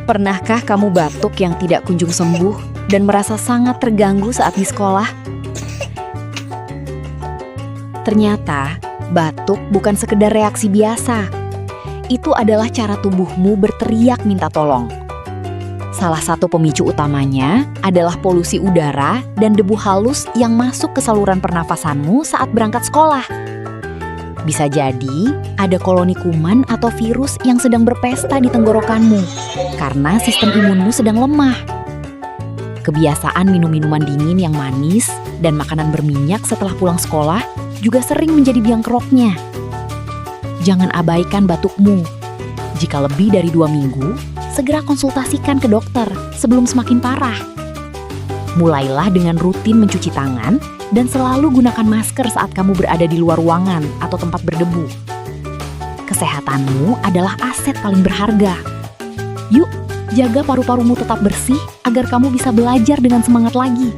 Pernahkah kamu batuk yang tidak kunjung sembuh dan merasa sangat terganggu saat di sekolah? Ternyata, batuk bukan sekedar reaksi biasa. Itu adalah cara tubuhmu berteriak minta tolong. Salah satu pemicu utamanya adalah polusi udara dan debu halus yang masuk ke saluran pernafasanmu saat berangkat sekolah. Bisa jadi ada koloni kuman atau virus yang sedang berpesta di tenggorokanmu karena sistem imunmu sedang lemah. Kebiasaan minum minuman dingin yang manis dan makanan berminyak setelah pulang sekolah juga sering menjadi biang keroknya. Jangan abaikan batukmu. Jika lebih dari 2 minggu, segera konsultasikan ke dokter sebelum semakin parah. Mulailah dengan rutin mencuci tangan dan selalu gunakan masker saat kamu berada di luar ruangan atau tempat berdebu. Kesehatanmu adalah aset paling berharga. Yuk, jaga paru-parumu tetap bersih agar kamu bisa belajar dengan semangat lagi.